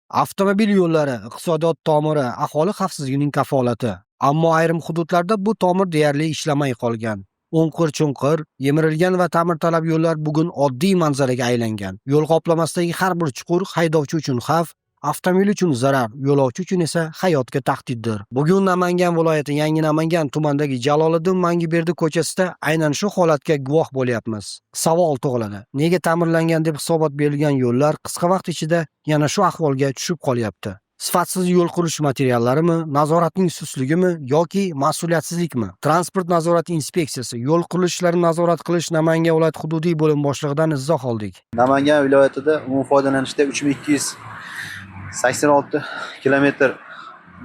Avtomobil yo'llari, iqtisodiyot tomiri, aholi xavfsizligining kafolati. Ammo ayrim hududlarda bu tomir deyarli ishlamay qolgan. O'nqir-cho'nqir, yemirilgan va ta'mirtalab yo'llar bugun oddiy manzaraga aylangan. Yo'l qoplamasidagi har bir chuqur haydovchi uchun xavf, avtomobil uchun zarar, yo'lovchi uchun esa hayotga tahdiddir. Bugun Namangan viloyati Yangi Namangan tumanidagi Jaloliddin Manguberdi ko'chasida aynan shu holatga guvoh bo'lyapmiz. Savol tug'iladi. Nega ta'mirlangan deb hisobot berilgan yo'llar qisqa vaqt ichida yana shu ahvolga tushib qolyapti? Sifatsiz yo'l qurish materiallarimi, nazoratning sustligimi yoki mas'uliyatsizlikmi? Transport nazorati inspeksiyasi yo'l qurilishlarini nazorat qilish Namangan viloyat hududiy bo'lim boshlig'idan izoh oldik. Namangan viloyatida umumiy foydalanishda 3286 kilometr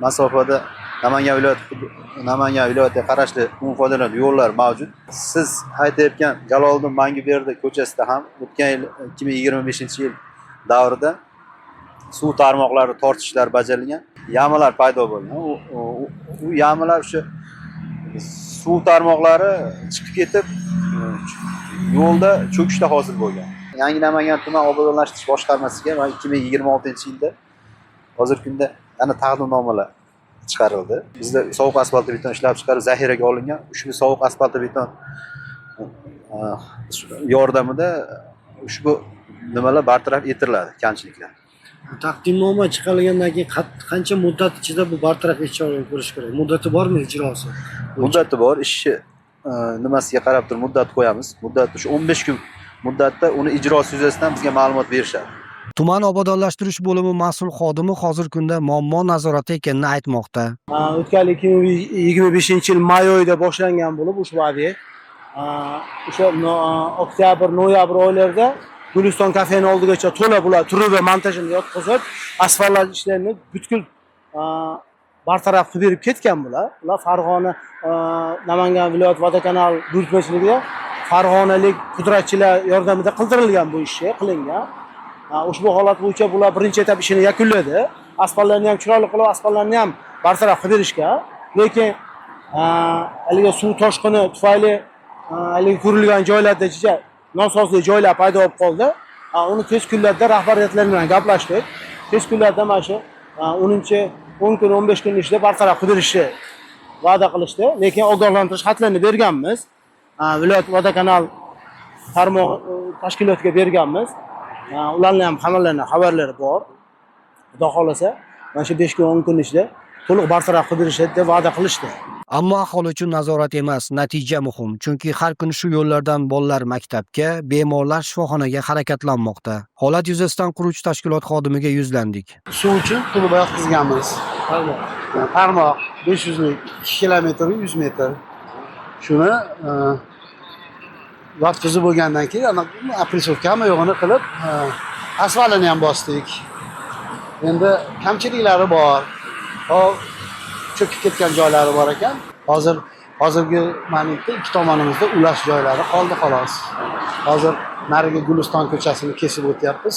masofada Namangan viloyatiga qarashli umumiy foydalanuvchi yo'llar mavjud. Siz aytayotgan Jaloliddin Manguberdi ko'chasida ham o'tgan yil 2025-yil davrida suv tarmoqlari tortishlar bajarilgan, yamalar paydo bo'lgan. U yamalar o'sha suv tarmoqlari chiqib ketib yo'lda cho'kishlar hosil bo'lgan. Yangi Namangan tuman obodonlashtirish boshqarmasiga va 2026-yilda hozirgi kunda yana taqdimnomalar chiqarildi. Bizda sovuq asfalt beton ishlab chiqarib zaxiraga olingan. Ushbu sovuq asfalt beton yordamida ushbu nimalar bartaraf etiladi, kamchiliklar. Taqdimnoma chiqarilgandan keyin qancha muddat ichida bu bartaraf etishni ko'rish kerak? Muddati bormi ijrosi? Muddati bor. Ishni nimasiga qarab turib muddat qo'yamiz. Muddati shu 15 kun muddatda uni ijrosi yuzasidan bizga ma'lumot berishadi. Tuman obodonlashtirish bo'limi mas'ul xodimi hozir kunda muammo nazorati ekanini aytmoqda. O'tgan 2025-yil may oyida boshlangan bo'lib ushbu obyekt o'sha oktyabr, noyabr oylarida Guliston kafening oldigacha to'la bular truba montajini yotqizib, asfaltlash ishlarini butkul bartaraf qilib berib ketgan bular. Ular Farg'ona Namangan viloyat vodokanal buyurtmachiligiga farg'onalik pudratchilar yordamida qildirilgan bu ish qilingan. Ushbu holat bo'yicha bular birinchi etap ishini yakunladi. Asfaltlarni ham chiroyli qilib, asfaltlarni ham bartaraf qilib berishgan. Lekin haligi suv toshqini tufayli haligi ko'rilgan joylarda juda nosozlik joylar paydo bo'lib qoldi. Uni tez kunlarda rahbariyatlar bilan gaplashdik. Tez kunlarda mana shu 10 kun 15 kun ichida bartaraf qilib berishni va'da qilishdi. Lekin ogohlantirish xatlarini berganmiz. Viloyat vodokanal tarmoq tashkilotiga berganmiz. Ularning ham hammalarining xabarlari bor. Xudo xolasa, mana shu 5 kun 10 kun ichida to'liq bartaraf qilib berishdi deb va'da qilishdi. Ammo aholi uchun nazorat emas, natija muhim. Chunki har kuni shu yo'llardan bolalar maktabga, bemorlar shifoxonaga harakatlanmoqda. Holat yuzasidan quruvchi tashkilot xodimiga yuzlandik. Suv uchun truba yotqizganmiz. Tarmoq 500 lik 2 kilometr 100 metr. Shuni yotqizib bo'lgandan keyin ana aprisovka hamma yo'g'ini qilib asfaltini ham bosdik. Endi kamchiliklari bor. Cho'kib ketgan joylari bor ekan. Hozirgi momentda ikki tomonimizda ulash joylari qoldi xolos. Hozir narigi Guliston ko'chasini kesib o'tyapmiz.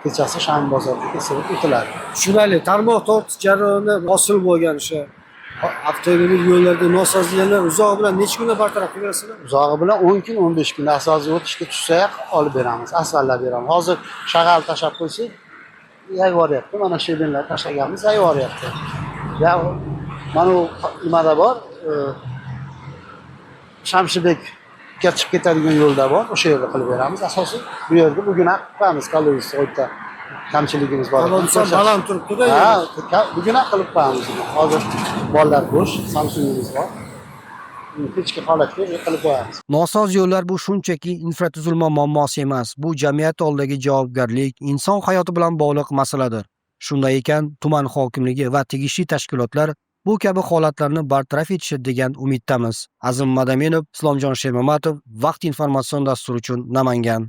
Kechasi Sham bozorida kesib o'tiladi. Tushunarli, tarmoq tortish jarayoni hosil bo'lgan o'sha avtomobil yo'llarida nosozliklarni uzoq bilan necha kunda bartaraf qilasizlar? Uzog'i bilan 10 kun 15 kun asosiy o'tishga tushsa-yak olib beramiz, asfaltlab beramiz. Hozir shag'al tashab qo'ysak, yayvoryapti. Mana shu yerlar tashlaganmiz, yayvoryapti. Ya mana bu nimada bor? Shamshibekka chiqib ketadigan yo'lda bor. O'sha yerda qilib beramiz. Asosiy bu yerda bugun ham qilamiz, qoldiramiz o'yda. Kamchiligimiz bor. Baland turibdi-da. Ha, bugun ham qilib qo'yamiz. Hozir bolalar bo'sh, Samsungimiz bor. Kechki holatga qilib qo'yamiz. Nosoz yo'llar bu shunchaki infratuzilma muammosi emas, bu jamiyat oldidagi javobgarlik, inson hayoti bilan bog'liq masaladir. Shunday ekan, tuman hokimligi va tegishli tashkilotlar bu kabi holatlarni bartaraf etishadi degan umiddamiz. Azim Madaminov, Islomjon Shermatov, Vaqt informatsion dasturi uchun Namangan.